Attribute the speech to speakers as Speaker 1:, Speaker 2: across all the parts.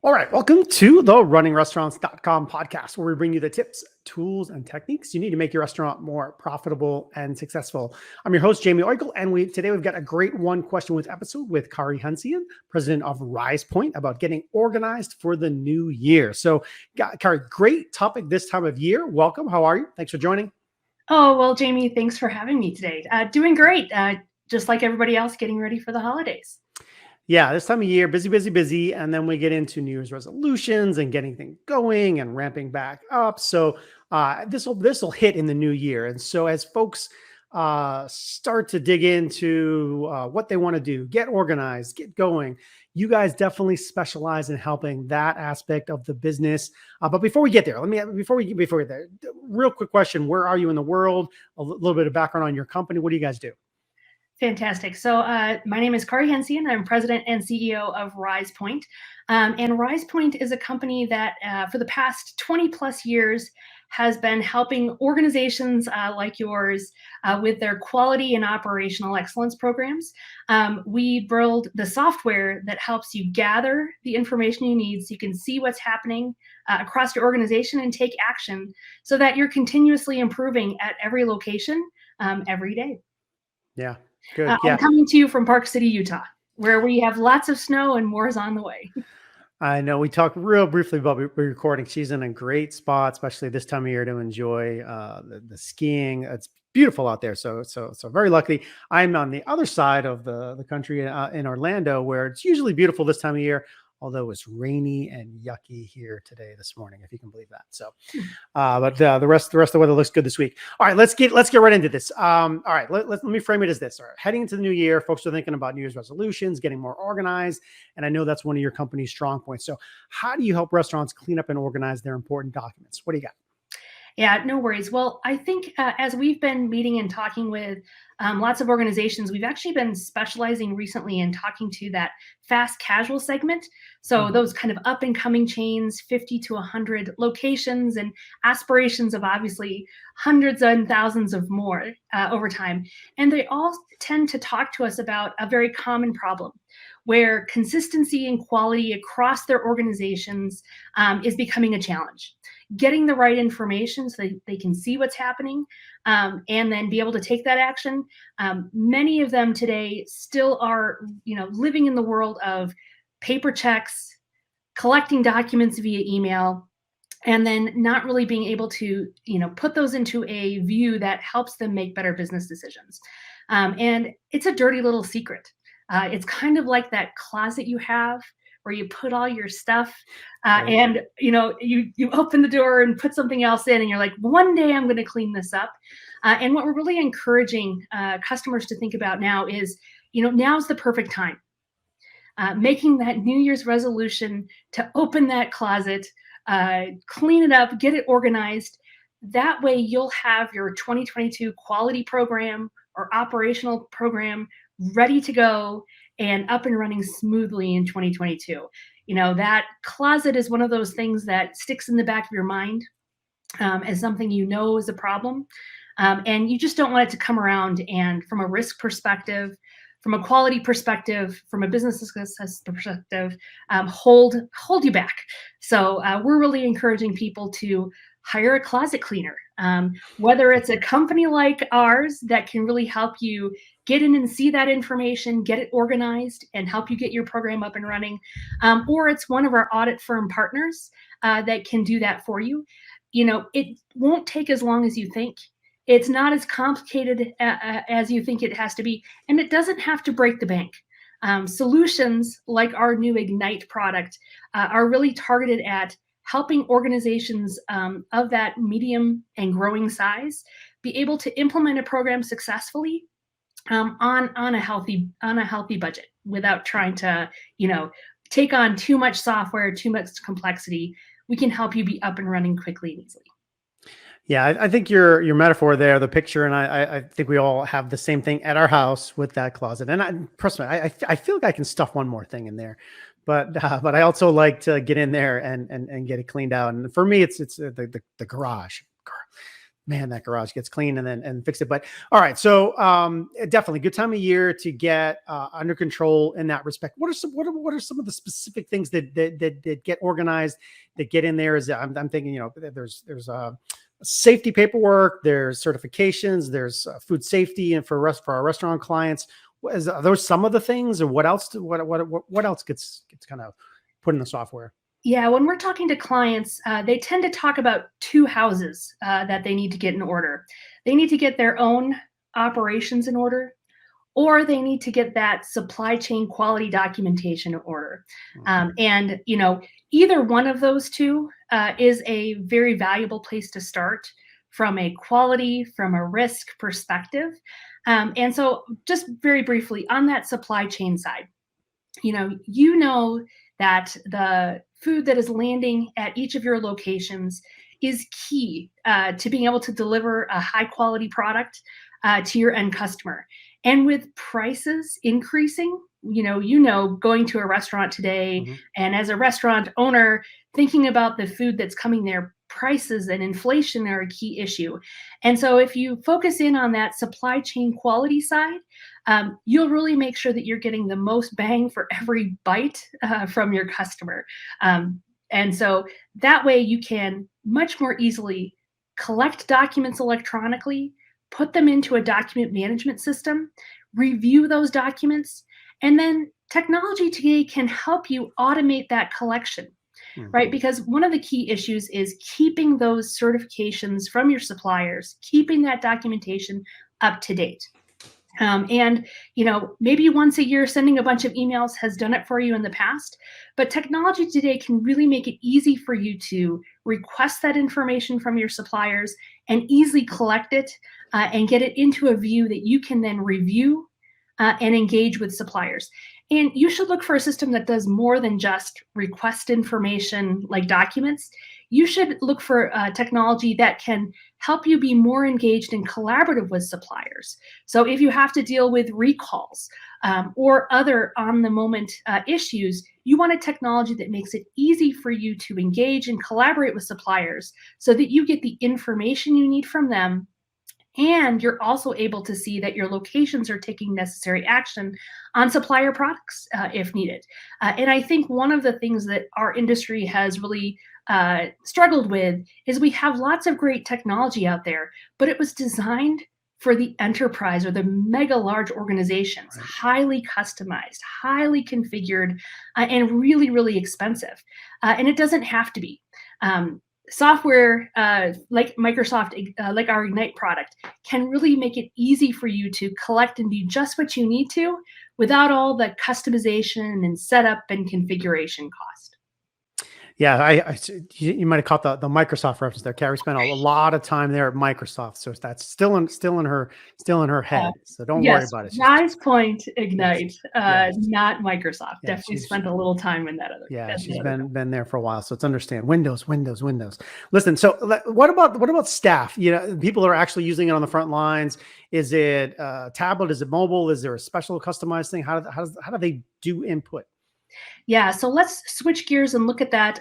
Speaker 1: All right, welcome to the runningrestaurants.com podcast, where we bring you the tips, tools, and techniques you need to make your restaurant more profitable and successful. I'm your host, Jamie Oigel, and today we've got a great one question with episode with Kari Hensian, president of RisePoint, about getting organized for the new year. So, Kari, great topic this time of year. Welcome. How are you? Thanks for joining.
Speaker 2: Oh, well, Jamie, thanks for having me today. Doing great. Just like everybody else, getting ready for the holidays.
Speaker 1: Yeah, this time of year, busy, busy, busy. And then we get into New Year's resolutions and getting things going and ramping back up. So this will hit in the new year. And so as folks start to dig into what they want to do, get organized, get going, you guys definitely specialize in helping that aspect of the business. But before we get there, before we get there, real quick question: where are you in the world? A little bit of background on your company. What do you guys do?
Speaker 2: Fantastic. So my name is Kari Hensian. I'm president and CEO of RisePoint. And RisePoint is a company that for the past 20 plus years has been helping organizations like yours with their quality and operational excellence programs. We build the software that helps you gather the information you need so you can see what's happening across your organization and take action so that you're continuously improving at every location every day.
Speaker 1: Yeah. Good. Yeah.
Speaker 2: I'm coming to you from Park City, Utah, where we have lots of snow and more is on the way.
Speaker 1: I know we talked real briefly about recording. She's in a great spot, especially this time of year, to enjoy the skiing. It's beautiful out there. So very lucky. I'm on the other side of the country in Orlando, where it's usually beautiful this time of year, although it's rainy and yucky here this morning, if you can believe that. So, but the rest of the weather looks good this week. All right, let's get right into this. All right, let me frame it as this. All right, heading into the new year, folks are thinking about New Year's resolutions, getting more organized, and I know that's one of your company's strong points. So, how do you help restaurants clean up and organize their important documents? What do you got?
Speaker 2: Yeah, no worries. Well, I think as we've been meeting and talking with lots of organizations, we've actually been specializing recently in talking to that fast casual segment. So those kind of up and coming chains, 50 to 100 locations and aspirations of obviously hundreds and thousands of more over time. And they all tend to talk to us about a very common problem where consistency and quality across their organizations is becoming a challenge. Getting the right information so they can see what's happening and then be able to take that action. Many of them today still are, living in the world of paper checks, collecting documents via email, and then not really being able to, put those into a view that helps them make better business decisions. And it's a dirty little secret. It's kind of like that closet you have where you put all your stuff and you open the door and put something else in and you're like, one day I'm going to clean this up. And what we're really encouraging customers to think about now is, now's the perfect time. Making that New Year's resolution to open that closet, clean it up, get it organized. That way you'll have your 2022 quality program or operational program ready to go and up and running smoothly in 2022. That closet is one of those things that sticks in the back of your mind as something is a problem. And you just don't want it to come around and from a risk perspective, from a quality perspective, from a business success perspective, hold you back. So we're really encouraging people to hire a closet cleaner, whether it's a company like ours that can really help you get in and see that information, get it organized, and help you get your program up and running, or it's one of our audit firm partners that can do that for you. It won't take as long as you think. It's not as complicated as you think it has to be, and it doesn't have to break the bank. Solutions like our new Ignite product are really targeted at helping organizations of that medium and growing size be able to implement a program successfully on a healthy budget without trying to take on too much software, too much complexity. We can help you be up and running quickly and easily.
Speaker 1: Yeah, I think your metaphor there, the picture, and I think we all have the same thing at our house with that closet. And personally, I feel like I can stuff one more thing in there, but I also like to get in there and get it cleaned out. And for me, it's the garage. man, that garage gets clean and then and fix it. But all right, so definitely good time of year to get under control in that respect. What are some of the specific things that get organized, that get in there? Is I'm thinking, there's safety paperwork, there's certifications, there's food safety, and for our restaurant clients. Are those some of the things, or what else? What else gets kind of put in the software?
Speaker 2: Yeah, when we're talking to clients, they tend to talk about two houses that they need to get in order. They need to get their own operations in order, or they need to get that supply chain quality documentation in order. And either one of those two is a very valuable place to start from a quality, from a risk perspective. And so, just very briefly on that supply chain side, you know that the food that is landing at each of your locations is key to being able to deliver a high quality product to your end customer. And with prices increasing, going to a restaurant today,
Speaker 1: Hmm.
Speaker 2: and as a restaurant owner, thinking about the food that's coming there, prices and inflation are a key issue. And so if you focus in on that supply chain quality side, you'll really make sure that you're getting the most bang for every bite from your customer. And so that way you can much more easily collect documents electronically, put them into a document management system, review those documents, and then technology today can help you automate that collection, right?
Speaker 1: Hmm.
Speaker 2: Because one of the key issues is keeping those certifications from your suppliers, keeping that documentation up to date. And maybe once a year, sending a bunch of emails has done it for you in the past, but technology today can really make it easy for you to request that information from your suppliers and easily collect it and get it into a view that you can then review and engage with suppliers. And you should look for a system that does more than just request information like documents. You should look for technology that can help you be more engaged and collaborative with suppliers. So if you have to deal with recalls or other on the moment issues, you want a technology that makes it easy for you to engage and collaborate with suppliers so that you get the information you need from them, and you're also able to see that your locations are taking necessary action on supplier products if needed. And I think one of the things that our industry has really struggled with is we have lots of great technology out there, but it was designed for the enterprise or the mega large organizations,
Speaker 1: Right.
Speaker 2: highly customized, highly configured, and really, really expensive. And it doesn't have to be. Software like Microsoft, like our Ignite product, can really make it easy for you to collect and do just what you need to without all the customization and setup and configuration cost.
Speaker 1: Yeah, you might have caught the Microsoft reference there. Carrie spent a lot of time there at Microsoft, so that's still in her head. So don't worry
Speaker 2: Yes,
Speaker 1: about it.
Speaker 2: Rise Point
Speaker 1: Yes,
Speaker 2: Ignite,
Speaker 1: yes,
Speaker 2: not Microsoft.
Speaker 1: yeah.
Speaker 2: Definitely spent a little time in that other.
Speaker 1: Yeah,
Speaker 2: At
Speaker 1: she's
Speaker 2: the other
Speaker 1: been there for a while, so it's understand Windows. Listen, so what about staff? People are actually using it on the front lines. Is it tablet? Is it mobile? Is there a special customized thing? How do they do input?
Speaker 2: Yeah, so let's switch gears and look at that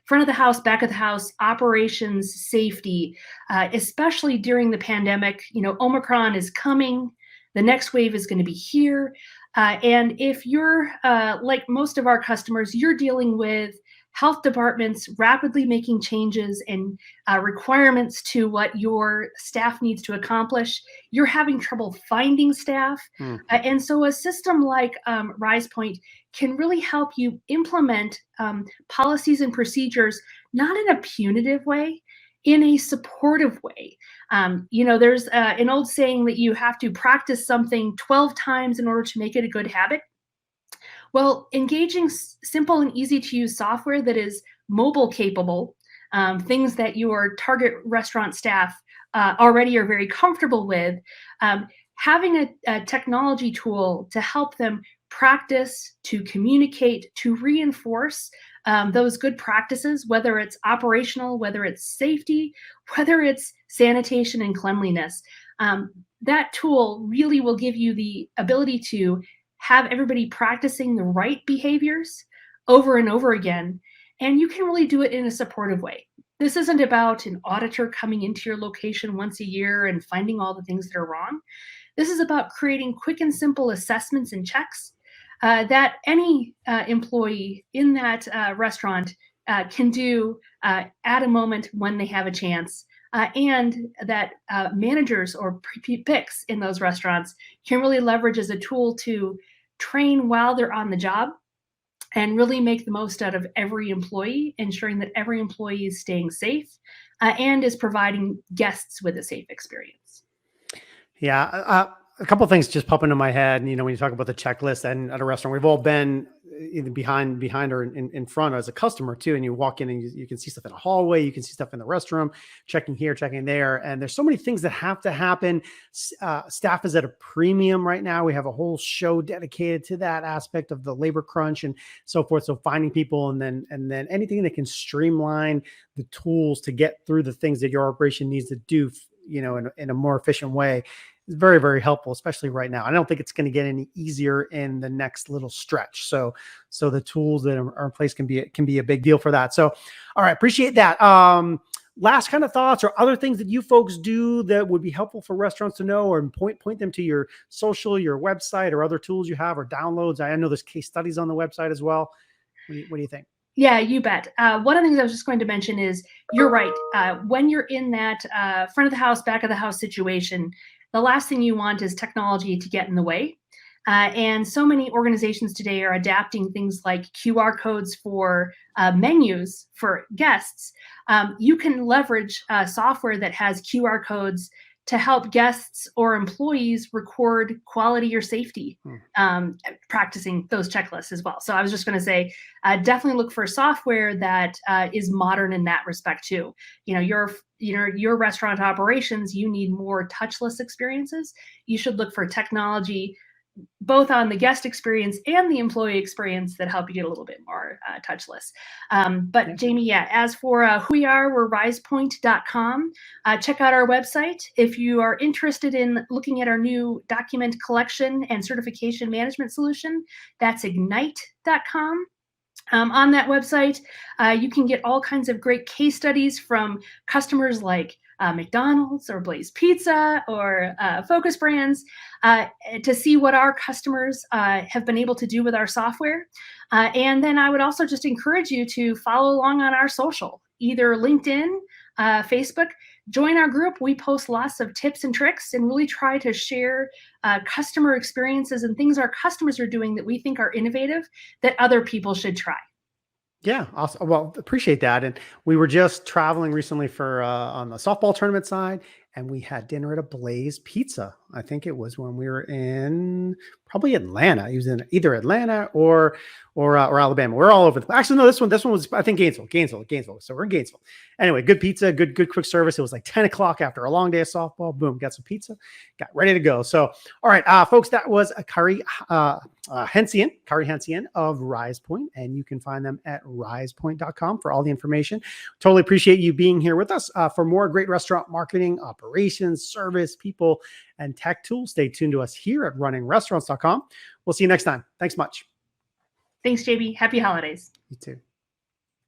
Speaker 2: front of the house, back of the house, operations, safety, especially during the pandemic. Omicron is coming. The next wave is going to be here. And if you're like most of our customers, you're dealing with health departments rapidly making changes and requirements to what your staff needs to accomplish. You're having trouble finding staff.
Speaker 1: Hmm.
Speaker 2: And so a system like RisePoint can really help you implement policies and procedures, not in a punitive way, in a supportive way. There's an old saying that you have to practice something 12 times in order to make it a good habit. Well, engaging simple and easy to use software that is mobile capable, things that your target restaurant staff already are very comfortable with, having a technology tool to help them practice, to communicate, to reinforce those good practices, whether it's operational, whether it's safety, whether it's sanitation and cleanliness. That tool really will give you the ability to have everybody practicing the right behaviors over and over again. And you can really do it in a supportive way. This isn't about an auditor coming into your location once a year and finding all the things that are wrong. This is about creating quick and simple assessments and checks that any employee in that restaurant can do at a moment when they have a chance. And that managers or picks in those restaurants can really leverage as a tool to train while they're on the job and really make the most out of every employee, ensuring that every employee is staying safe and is providing guests with a safe experience.
Speaker 1: Yeah, a couple of things just pop into my head. You know, when you talk about the checklist and at a restaurant, we've all been either behind or in front as a customer too. And you walk in and you can see stuff in a hallway, you can see stuff in the restroom, checking here, checking there. And there's so many things that have to happen. Staff is at a premium right now. We have a whole show dedicated to that aspect of the labor crunch and so forth. So finding people and then anything that can streamline the tools to get through the things that your operation needs to do, you know, in a more efficient way is very, very helpful, especially right now. I don't think it's going to get any easier in the next little stretch. So the tools that are in place can be a big deal for that. So, all right, appreciate that. Last kind of thoughts or other things that you folks do that would be helpful for restaurants to know, or point them to your social, your website, or other tools you have or downloads. I know there's case studies on the website as well. What do you think?
Speaker 2: Yeah, you bet. One of the things I was just going to mention is you're right. When you're in that front of the house, back of the house situation, the last thing you want is technology to get in the way. And so many organizations today are adapting things like QR codes for menus for guests. You can leverage software that has QR codes to help guests or employees record quality or safety, practicing those checklists as well. So I was just going to say, definitely look for software that is modern in that respect too. You know, your restaurant operations, you need more touchless experiences. You should look for technology both on the guest experience and the employee experience that help you get a little bit more touchless. But Jamie, yeah, as for who we are, we're risepoint.com. Check out our website. If you are interested in looking at our new document collection and certification management solution, that's ignite.com. On that website, you can get all kinds of great case studies from customers like McDonald's or Blaze Pizza or Focus Brands to see what our customers have been able to do with our software. And then I would also just encourage you to follow along on our social, either LinkedIn, Facebook. Join our group. We post lots of tips and tricks and really try to share customer experiences and things our customers are doing that we think are innovative that other people should try.
Speaker 1: Yeah, awesome. Well, appreciate that. And we were just traveling recently for on the softball tournament side, and we had dinner at a Blaze Pizza. I think it was when we were in probably Atlanta. He was in either Atlanta or Alabama. We're all over. Actually, no, this one was I think Gainesville. So we're in Gainesville. Anyway, good pizza, good quick service. It was like 10 o'clock after a long day of softball. Boom, got some pizza, got ready to go. So, all right, folks, that was Kari Hensian of RisePoint, and you can find them at risepoint.com for all the information. Totally appreciate you being here with us. For more great restaurant marketing, operations, service, people, and tech tools, stay tuned to us here at runningrestaurants.com. We'll see you next time. Thanks much.
Speaker 2: Thanks, JB. Happy holidays.
Speaker 1: You too.